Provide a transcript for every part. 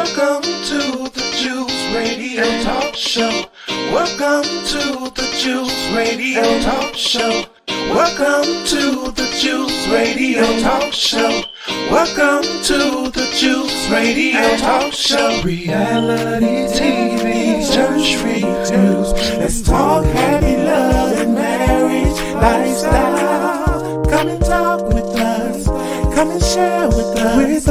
Welcome to the Juice Radio Talk Show. Welcome to the Juice Radio Talk Show. Welcome to the Juice Radio Talk Show. Welcome to the Juice Radio Talk Show. Reality TV, church reviews. Let's talk happy love and marriage lifestyle. Come and talk with us. Come and share with us.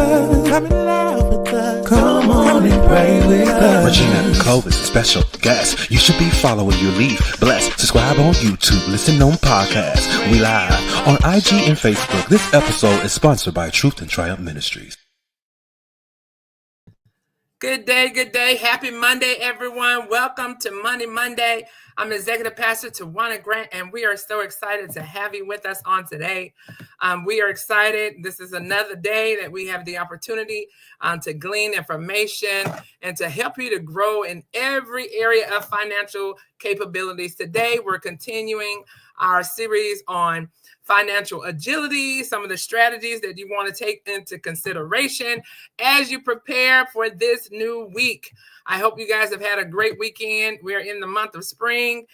Come and laugh with us. Come on and pray with us. Regina Clovis, special guest. You should be following your lead. Bless. Subscribe on YouTube. Listen on podcasts. We live on IG and Facebook. This episode is sponsored by Truth and Triumph Ministries. Good day, good day. Happy Monday, everyone. Welcome to Money Monday. I'm Executive Pastor Tawana Grant, and we are so excited to have you with us on today. We are excited. This is another day that we have the opportunity to glean information and to help you to grow in every area of financial capabilities. Today, we're continuing our series on financial agility, some of the strategies that you want to take into consideration as you prepare for this new week. I hope you guys have had a great weekend. We're in the month of spring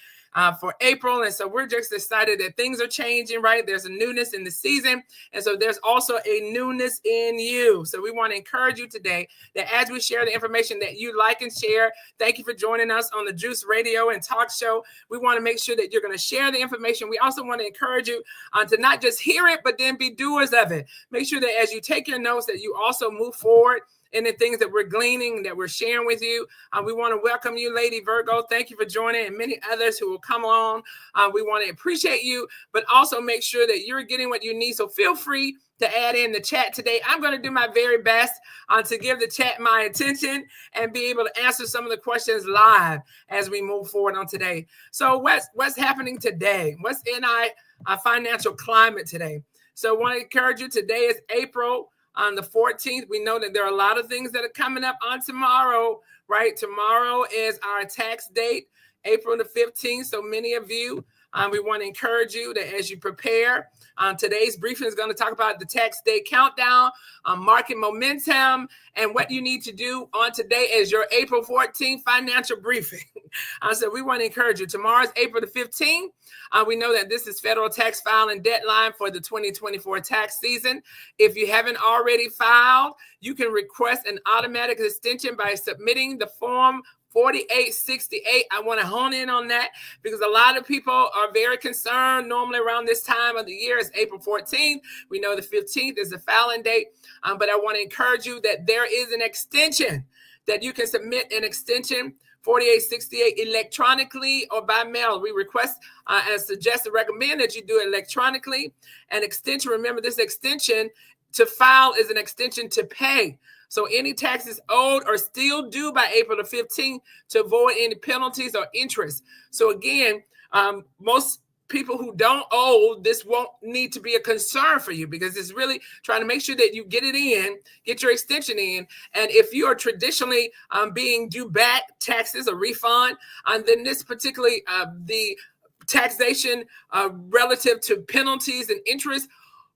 for April. And so we're just excited that things are changing, right? There's a newness in the season. And so there's also a newness in you. So we want to encourage you today that as we share the information that you like and share, thank you for joining us on the Juice Radio and Talk Show. We want to make sure that you're going to share the information. We also want to encourage you to not just hear it, but then be doers of it. Make sure that as you take your notes, that you also move forward in the things that we're gleaning, that we're sharing with you. We want to welcome you, Lady Virgo. Thank you for joining, and many others who will come on. We want to appreciate you, but also make sure that you're getting what you need. So feel free to add in the chat today. I'm going to do my very best to give the chat my attention and be able to answer some of the questions live as we move forward on today. So what's happening today? What's in our financial climate today? So I want to encourage you. Today is April on the 14th. We know that there are a lot of things that are coming up on tomorrow, right? Tomorrow is our tax date, April the 15th. So many of you, we want to encourage you that as you prepare, today's briefing is going to talk about the tax day countdown, market momentum, and what you need to do on today as your April 14th financial briefing. So we want to encourage you. Tomorrow's April the 15th. We know that this is federal tax filing deadline for the 2024 tax season. If you haven't already filed, you can request an automatic extension by submitting the form 4868. I want to hone in on that because a lot of people are very concerned. Normally around this time of the year is April 14th. We know the 15th is the filing date, but I want to encourage you that there is an extension that you can submit an extension 4868 electronically or by mail. We request and suggest and recommend that you do it electronically. An extension, remember this extension to file is an extension to pay. So any taxes owed or still due by April the 15th to avoid any penalties or interest. So again, most people who don't owe, this won't need to be a concern for you because it's really trying to make sure that you get it in, get your extension in. And if you are traditionally being due back taxes or refund, then this particularly the taxation relative to penalties and interest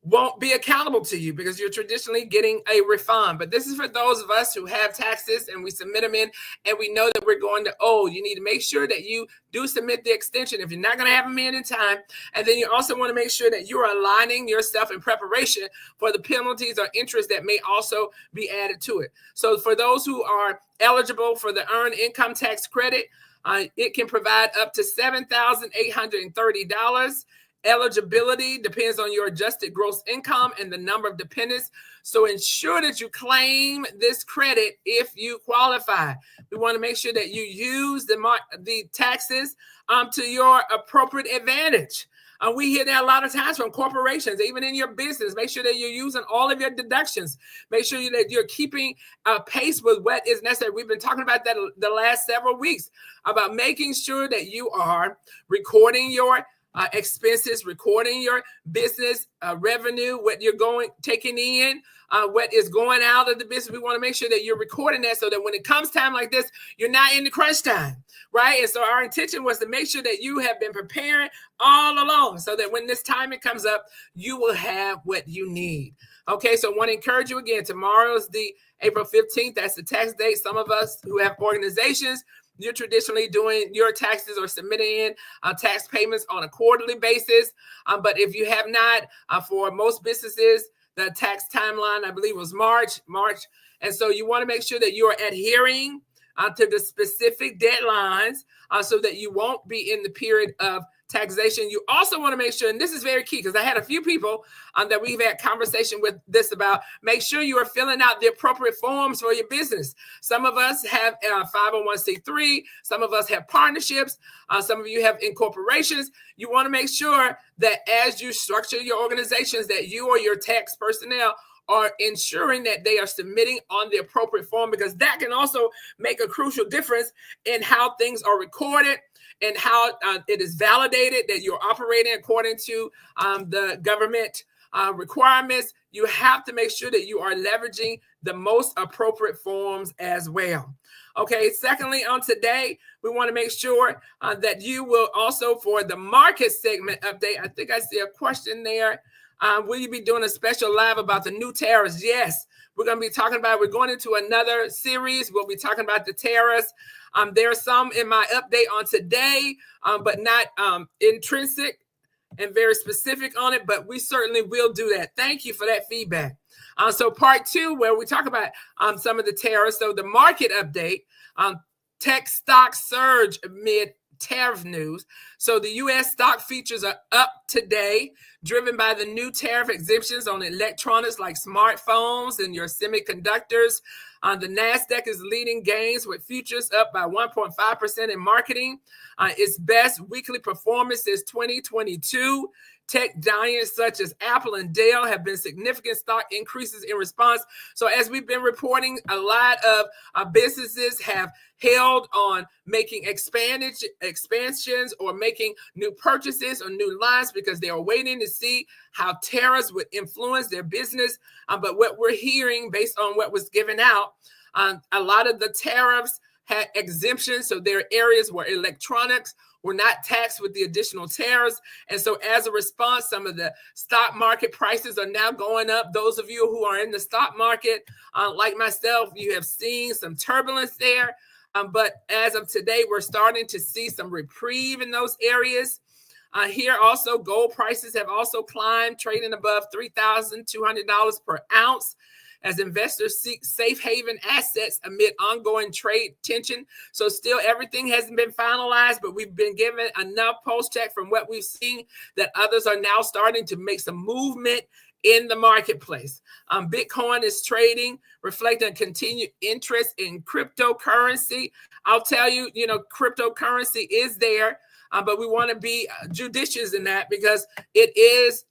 won't be accountable to you because you're traditionally getting a refund. But this is for those of us who have taxes and we submit them in and we know that we're going to owe. You need to make sure that you do submit the extension if you're not going to have them in time. And then you also want to make sure that you're aligning yourself in preparation for the penalties or interest that may also be added to it. So for those who are eligible for the earned income tax credit, it can provide up to $7,830. Eligibility depends on your adjusted gross income and the number of dependents. So ensure that you claim this credit if you qualify. We want to make sure that you use the taxes to your appropriate advantage. We hear that a lot of times from corporations, even in your business. Make sure that you're using all of your deductions. Make sure that you're keeping pace with what is necessary. We've been talking about that the last several weeks, about making sure that you are recording your expenses, recording your business revenue, what you're taking in, what is going out of the business. We want to make sure that you're recording that so that when it comes time like this, you're not in the crunch time, right? And so our intention was to make sure that you have been preparing all along so that when this timing comes up, you will have what you need. Okay, so I want to encourage you again. Tomorrow's the April 15th, that's the tax date. Some of us who have organizations, you're traditionally doing your taxes or submitting in tax payments on a quarterly basis. But if you have not, for most businesses, the tax timeline, I believe, was March. And so you want to make sure that you are adhering to the specific deadlines so that you won't be in the period of taxation. You also want to make sure, and this is very key, because I had a few people that we've had conversation with this about, make sure you are filling out the appropriate forms for your business. Some of us have 501c3, some of us have partnerships, some of you have incorporations. You want to make sure that as you structure your organizations, that you or your tax personnel are ensuring that they are submitting on the appropriate form, because that can also make a crucial difference in how things are recorded and how it is validated that you're operating according to the government requirements. You have to make sure that you are leveraging the most appropriate forms as well. Okay, secondly, on today, we want to make sure that you will also, for the market segment update, I think I see a question there. Will you be doing a special live about the new tariffs? Yes, we're going to be talking about, we're going into another series. We'll be talking about the tariffs. There are some in my update on today, but not intrinsic and very specific on it, but we certainly will do that. Thank you for that feedback. So part 2, where we talk about some of the tariffs. So the market update, tech stock surge amid tariff news. So the U.S. stock futures are up today, driven by the new tariff exemptions on electronics like smartphones and your semiconductors. The NASDAQ is leading gains with futures up by 1.5% in marketing. Its best weekly performance since 2022. Tech giants such as Apple and Dell have been significant stock increases in response. So as we've been reporting, a lot of businesses have held on making expansions or making new purchases or new lines because they are waiting to see how tariffs would influence their business. But what we're hearing based on what was given out, a lot of the tariffs had exemptions. So there are areas where electronics were not taxed with the additional tariffs. And so as a response, some of the stock market prices are now going up. Those of you who are in the stock market, like myself, you have seen some turbulence there. But as of today, we're starting to see some reprieve in those areas. Here also, gold prices have also climbed, trading above $3,200 per ounce, as investors seek safe haven assets amid ongoing trade tension. So still everything hasn't been finalized, but we've been given enough pulse check from what we've seen that others are now starting to make some movement in the marketplace. Bitcoin is trading, reflecting continued interest in cryptocurrency. I'll tell you, cryptocurrency is there, but we want to be judicious in that because it is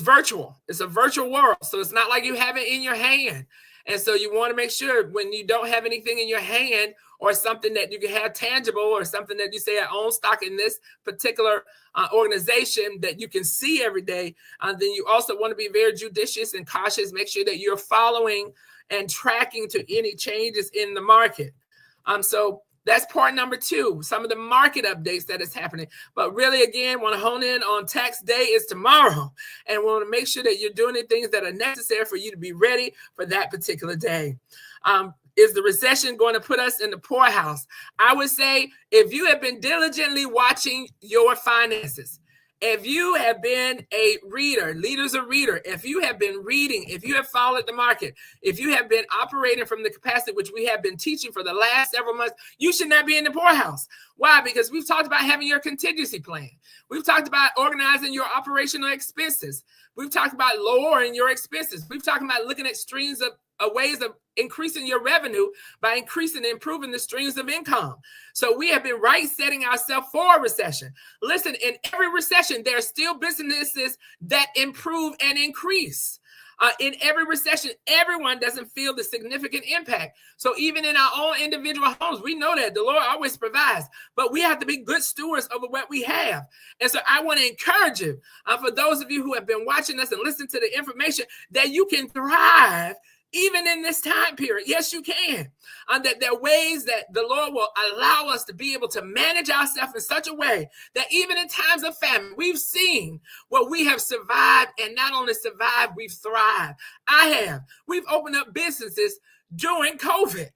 virtual. It's a virtual world. So it's not like you have it in your hand. And so you want to make sure when you don't have anything in your hand or something that you can have tangible or something that you say I own stock in this particular organization that you can see every day, then you also want to be very judicious and cautious. Make sure that you're following and tracking to any changes in the market. So that's part number 2, some of the market updates that is happening. But really, again, want to hone in on tax day is tomorrow. And want to make sure that you're doing the things that are necessary for you to be ready for that particular day. Is the recession going to put us in the poorhouse? I would say if you have been diligently watching your finances, if you have been a reader, leaders a reader, if you have been reading, if you have followed the market, if you have been operating from the capacity which we have been teaching for the last several months, you should not be in the poorhouse. Why? Because we've talked about having your contingency plan. We've talked about organizing your operational expenses. We've talked about lowering your expenses. We've talked about looking at streams of ways of increasing your revenue by increasing and improving the streams of income. So we have been setting ourselves for a recession. Listen, in every recession, there are still businesses that improve and increase. In every recession, everyone doesn't feel the significant impact. So even in our own individual homes, we know that the Lord always provides, but we have to be good stewards over what we have. And so I want to encourage you, for those of you who have been watching us and listening to the information, that you can thrive even in this time period. Yes, you can. That there are ways that the Lord will allow us to be able to manage ourselves in such a way that even in times of famine, we've seen where we have survived, and not only survived, we've thrived. I have. We've opened up businesses during COVID.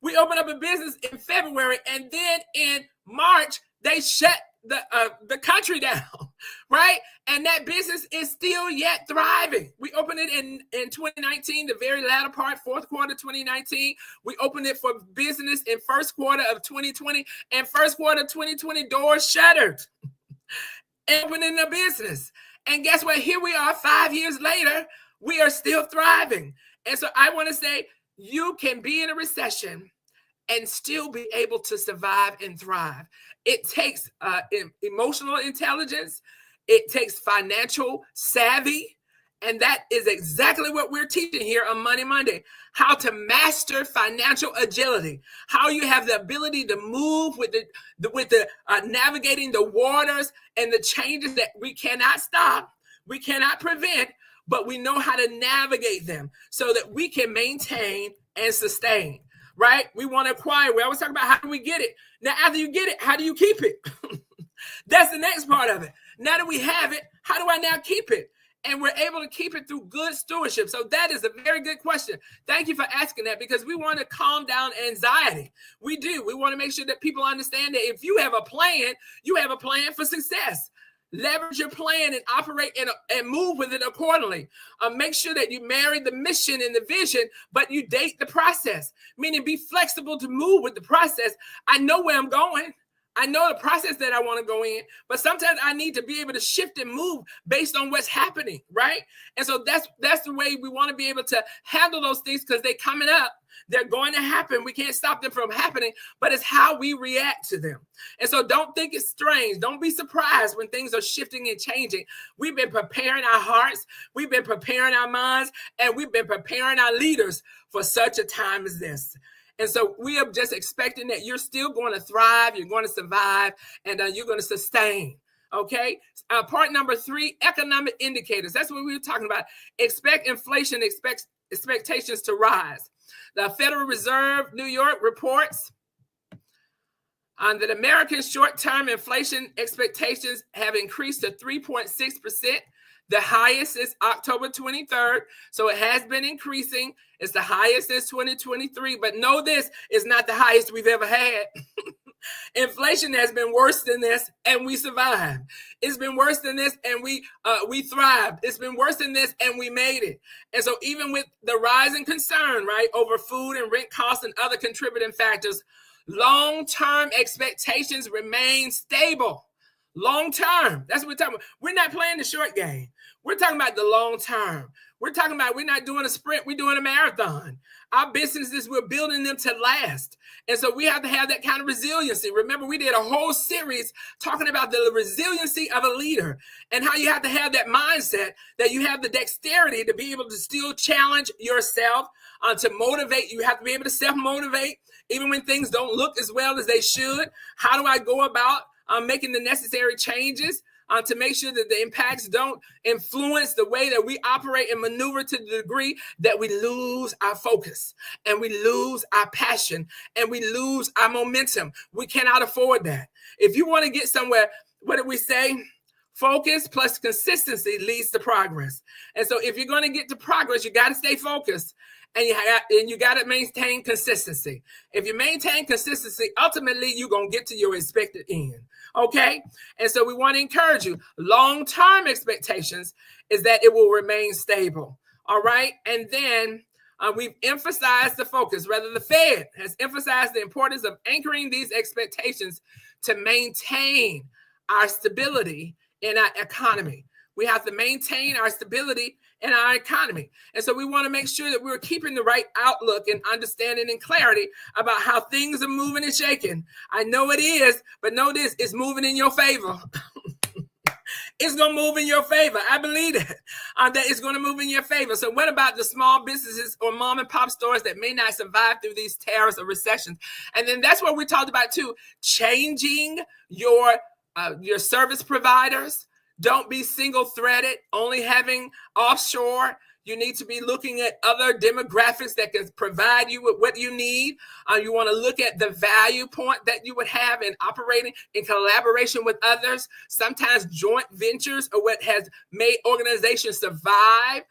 We opened up a business in February, and then in March, they shut the country down, right? And that business is still yet thriving. We opened it in 2019, the very latter part, fourth quarter 2019. We opened it for business in first quarter of 2020, and first quarter 2020 doors shuttered. Opening a business. And guess what? Here we are 5 years later, we are still thriving. And so I want to say, you can be in a recession and still be able to survive and thrive. It takes emotional intelligence. It takes financial savvy. And that is exactly what we're teaching here on Money Monday. How to master financial agility. How you have the ability to move with the navigating the waters and the changes that we cannot stop, we cannot prevent, but we know how to navigate them so that we can maintain and sustain. Right? We want to acquire. We always talk about how do we get it. Now, after you get it, how do you keep it? That's the next part of it. Now that we have it, how do I now keep it? And we're able to keep it through good stewardship. So that is a very good question. Thank you for asking that, because we want to calm down anxiety. We do. We want to make sure that people understand that if you have a plan, you have a plan for success. Leverage your plan and operate and move with it accordingly. Make sure that you marry the mission and the vision, but you date the process, meaning be flexible to move with the process. I know where I'm going. I know the process that I want to go in, but sometimes I need to be able to shift and move based on what's happening, right? And so that's the way we want to be able to handle those things, because they're coming up. They're going to happen. We can't stop them from happening, but it's how we react to them. And so don't think it's strange. Don't be surprised when things are shifting and changing. We've been preparing our hearts. We've been preparing our minds, and we've been preparing our leaders for such a time as this. And so we are just expecting that you're still going to thrive, you're going to survive, and you're going to sustain. Okay. Part number 3, economic indicators. That's what we were talking about. Expect inflation, expectations to rise. The Federal Reserve, New York, reports that American short-term inflation expectations have increased to 3.6%. The highest is October 23rd. So it has been increasing. It's the highest since 2023. But know this is not the highest we've ever had. Inflation has been worse than this, and we survived. It's been worse than this, and we thrived. It's been worse than this, and we made it. And so even with the rising concern, right, over food and rent costs and other contributing factors, long-term expectations remain stable. Long term. That's what we're talking about. We're not playing the short game. We're talking about the long term. We're talking about we're not doing a sprint. We're doing a marathon. Our businesses, we're building them to last. And so we have to have that kind of resiliency. Remember, we did a whole series talking about the resiliency of a leader and how you have to have that mindset that you have the dexterity to be able to still challenge yourself, to motivate. You have to be able to self-motivate even when things don't look as well as they should. How do I go about making the necessary changes to make sure that the impacts don't influence the way that we operate and maneuver to the degree that we lose our focus and we lose our passion and we lose our momentum. We cannot afford that. If you want to get somewhere, what did we say? Focus plus consistency leads to progress. And so if you're going to get to progress, you got to stay focused. And you got to maintain consistency. If you maintain consistency, ultimately, you're going to get to your expected end. Okay? And so we want to encourage you. Long-term expectations is that it will remain stable. All right? And then we've emphasized the focus. Rather, the Fed has emphasized the importance of anchoring these expectations to maintain our stability in our economy. We have to maintain our stability in our economy. And so we want to make sure that we're keeping the right outlook and understanding and clarity about how things are moving and shaking. I know it is, but know this, it's moving in your favor. It's going to move in your favor. I believe that it's going to move in your favor. So what about the small businesses or mom and pop stores that may not survive through these tariffs or recessions? And then that's what we talked about too, changing your service providers. Don't be single-threaded, only having offshore. You need to be looking at other demographics that can provide you with what you need. You want to look at the value point that you would have in operating in collaboration with others. Sometimes joint ventures are what has made organizations survive.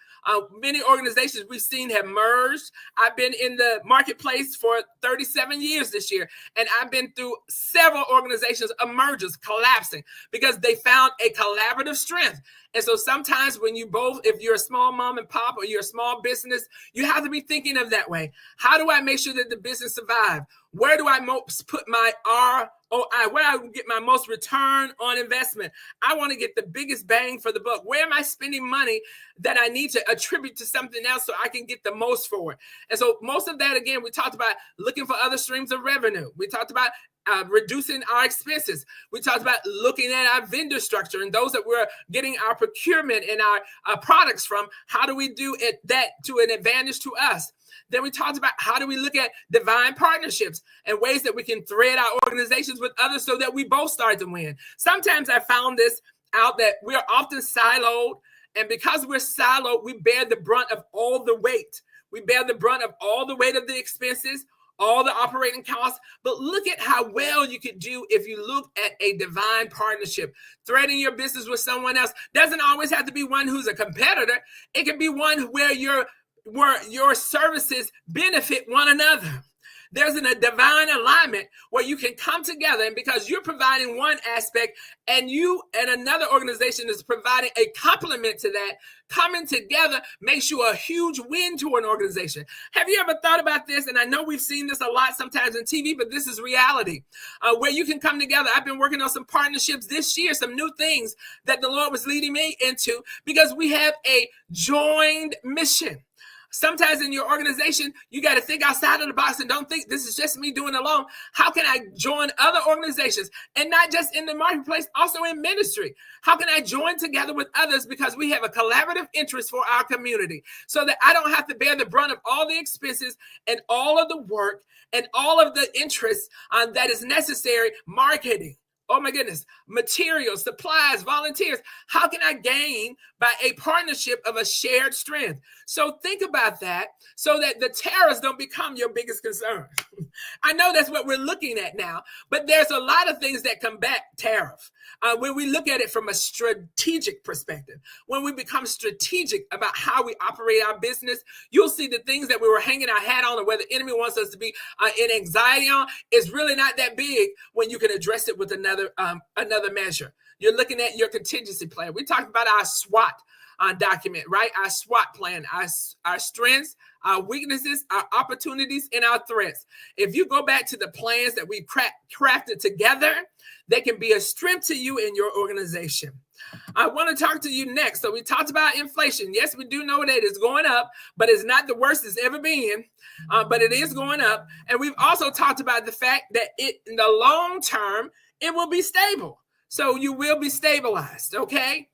Many organizations we've seen have merged. I've been in the marketplace for 37 years this year, and I've been through several organizations of mergers collapsing because they found a collaborative strength. And so sometimes when you both, if you're a small mom and pop or you're a small business, you have to be thinking of that way. How do I make sure that the business survives? Where do I most put my ROI? Where I get my most return on investment? I want to get the biggest bang for the buck. Where am I spending money that I need to attribute to something else so I can get the most for it? And so most of that, again, we talked about looking for other streams of revenue. We talked about reducing our expenses. We talked about looking at our vendor structure and those that we're getting our procurement and our products from. How do we do it that to an advantage to us? Then we talked about how do we look at divine partnerships and ways that we can thread our organizations with others so that we both start to win. Sometimes I found this out that we're often siloed, and because we're siloed, we bear the brunt of all the weight. We bear the brunt of all the weight of the expenses, all the operating costs. But look at how well you could do if you look at a divine partnership. Threading your business with someone else doesn't always have to be one who's a competitor. It can be one where your services benefit one another. There's a divine alignment where you can come together, and because you're providing one aspect and you and another organization is providing a complement to that, coming together makes you a huge win to an organization. Have you ever thought about this? And I know we've seen this a lot sometimes on TV, but this is reality, where you can come together. I've been working on some partnerships this year, some new things that the Lord was leading me into, because we have a joined mission. Sometimes in your organization, you got to think outside of the box and don't think this is just me doing it alone. How can I join other organizations? And not just in the marketplace, also in ministry. How can I join together with others because we have a collaborative interest for our community so that I don't have to bear the brunt of all the expenses and all of the work and all of the interest that is necessary, marketing. Oh my goodness, materials, supplies, volunteers. How can I gain by a partnership of a shared strength? So think about that so that the tariffs don't become your biggest concern. I know that's what we're looking at now, but there's a lot of things that combat tariff. When we look at it from a strategic perspective, when we become strategic about how we operate our business, you'll see the things that we were hanging our hat on or where the enemy wants us to be in anxiety on is really not that big when you can address it with another measure. You're looking at your contingency plan. We talked about our SWOT document, right? Our SWOT plan, our strengths, our weaknesses, our opportunities, and our threats. If you go back to the plans that we crafted together, they can be a strength to you in your organization. I want to talk to you next. So we talked about inflation. Yes, we do know that it's going up, but it's not the worst it's ever been, but it is going up. And we've also talked about the fact that in the long term, it will be stable. So you will be stabilized, okay?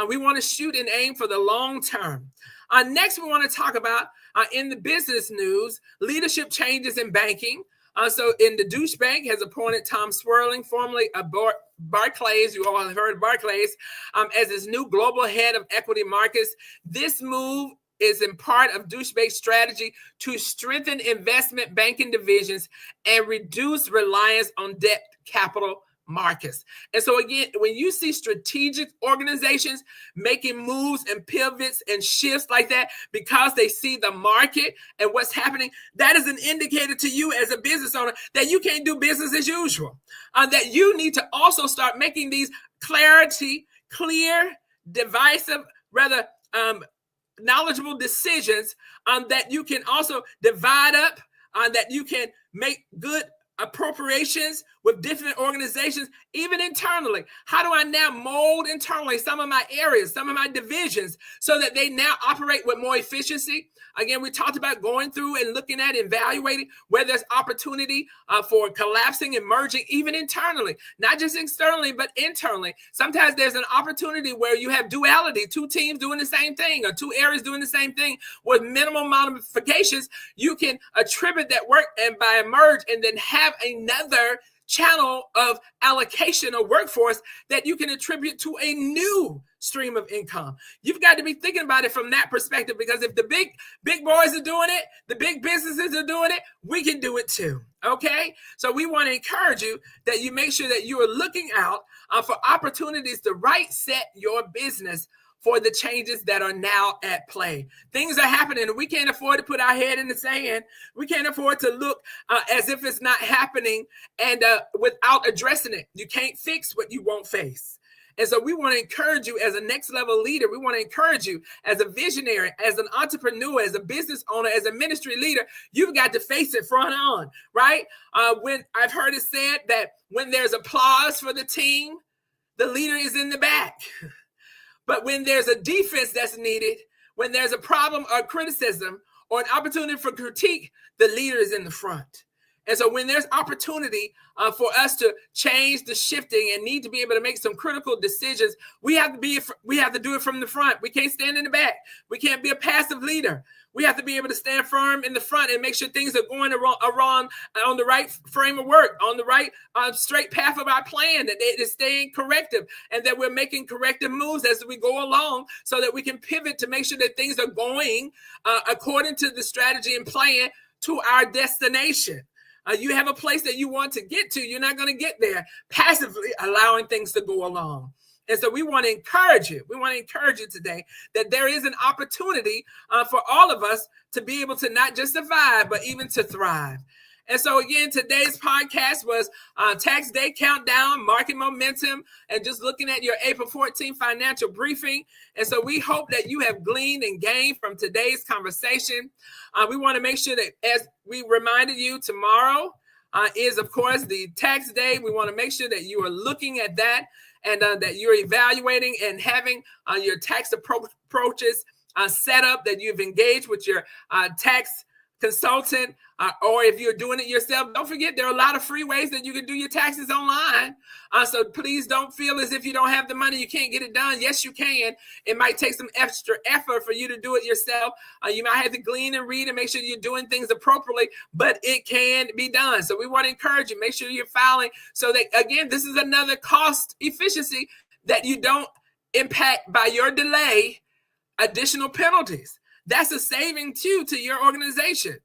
We want to shoot and aim for the long term. Next, we want to talk about, in the business news, leadership changes in banking. So in the Deutsche Bank has appointed Tom Swerling, formerly of Barclays, you all have heard of Barclays, as his new global head of equity markets. This move is in part of Deutsche Bank's strategy to strengthen investment banking divisions and reduce reliance on debt capital markets. And so again, when you see strategic organizations making moves and pivots and shifts like that because they see the market and what's happening, that is an indicator to you as a business owner that you can't do business as usual, that you need to also start making these clear, divisive, rather knowledgeable decisions that you can also divide up, that you can make good appropriations with different organizations, even internally. How do I now mold internally some of my areas, some of my divisions, so that they now operate with more efficiency? Again, we talked about going through and looking at, evaluating where there's opportunity for collapsing and merging, even internally, not just externally, but internally. Sometimes there's an opportunity where you have duality, two teams doing the same thing or two areas doing the same thing with minimal modifications. You can attribute that work and by a merge and then have another channel of allocation or workforce that you can attribute to a new stream of income. You've got to be thinking about it from that perspective, because if the big boys are doing it, the big businesses are doing it, we can do it too. Okay, so we want to encourage you that you make sure that you are looking out for opportunities to right set your business for the changes that are now at play. Things are happening, and we can't afford to put our head in the sand. We can't afford to look as if it's not happening and without addressing it. You can't fix what you won't face. And so we want to encourage you as a next level leader. We want to encourage you as a visionary, as an entrepreneur, as a business owner, as a ministry leader. You've got to face it front on, right? When I've heard it said that when there's applause for the team, the leader is in the back. But when there's a defense that's needed, when there's a problem or criticism or an opportunity for critique, the leader is in the front. And so when there's opportunity for us to change the shifting and need to be able to make some critical decisions, we have to do it from the front. We can't stand in the back. We can't be a passive leader. We have to be able to stand firm in the front and make sure things are going around on the right frame of work, on the right straight path of our plan, that it is staying corrective and that we're making corrective moves as we go along so that we can pivot to make sure that things are going according to the strategy and plan to our destination. You have a place that you want to get to. You're not going to get there passively allowing things to go along. And so we want to encourage you. We want to encourage you today that there is an opportunity for all of us to be able to not just survive, but even to thrive. And so again, today's podcast was Tax Day Countdown, Market Momentum, and just looking at your April 14th financial briefing. And so we hope that you have gleaned and gained from today's conversation. We want to make sure that, as we reminded you, tomorrow is, of course, the tax day. We want to make sure that you are looking at that and that you're evaluating and having your tax approaches set up, that you've engaged with your tax consultant, or if you're doing it yourself, don't forget there are a lot of free ways that you can do your taxes online. So please don't feel as if you don't have the money, you can't get it done. Yes, you can. It might take some extra effort for you to do it yourself. You might have to glean and read and make sure you're doing things appropriately, but it can be done. So we want to encourage you, make sure you're filing so that, again, this is another cost efficiency that you don't impact by your delay additional penalties. That's a saving too to your organization.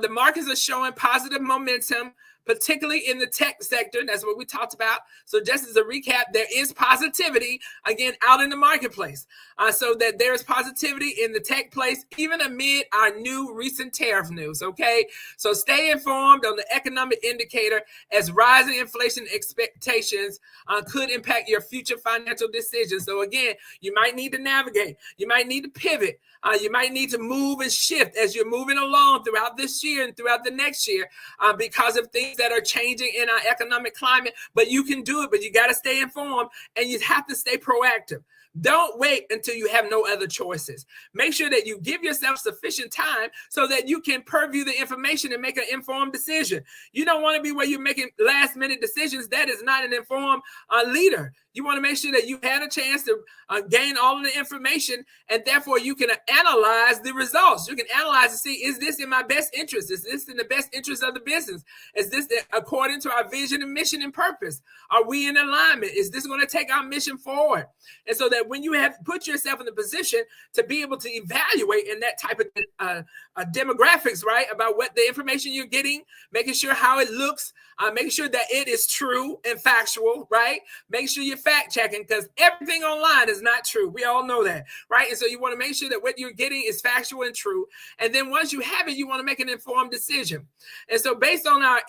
The markets are showing positive momentum, particularly in the tech sector. That's what we talked about. So just as a recap, there is positivity, again, out in the marketplace. So that there is positivity in the tech place, even amid our new recent tariff news, okay? So stay informed on the economic indicator as rising inflation expectations could impact your future financial decisions. So again, you might need to navigate. You might need to pivot. You might need to move and shift as you're moving along throughout this year and throughout the next year because of things that are changing in our economic climate. But you can do it, but you got to stay informed and you have to stay proactive. Don't wait until you have no other choices. Make sure that you give yourself sufficient time so that you can purview the information and make an informed decision. You don't want to be where you're making last minute decisions. That is not an informed leader. You want to make sure that you had a chance to gain all of the information, and therefore you can analyze the results. You can analyze and see, is this in my best interest? Is this in the best interest of the business? Is this according to our vision and mission and purpose? Are we in alignment? Is this going to take our mission forward? And so that when you have put yourself in the position to be able to evaluate in that type of demographics, right, about what the information you're getting, making sure how it looks, making sure that it is true and factual, right? Make sure you're fact checking, because everything online is not true. We all know that, right? And so you want to make sure that what you're getting is factual and true. And then once you have it, you want to make an informed decision. And so based on our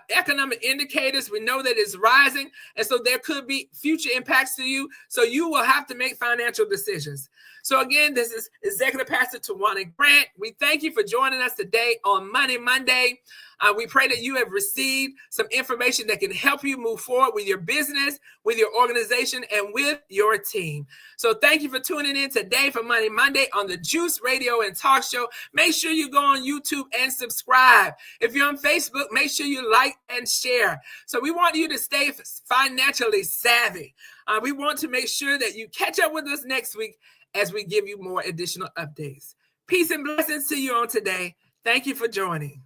economic indicators, we know that it's rising. And so there could be future impacts to you. So you will have to make financial decisions. So again, this is Executive Pastor Tawana Grant. We thank you for joining us today on Money Monday. We pray that you have received some information that can help you move forward with your business, with your organization, and with your team. So thank you for tuning in today for Money Monday on the Juice Radio and Talk Show. Make sure you go on YouTube and subscribe. If you're on Facebook, make sure you like and share. So we want you to stay financially savvy. We want to make sure that you catch up with us next week as we give you more additional updates. Peace and blessings to you on today. Thank you for joining.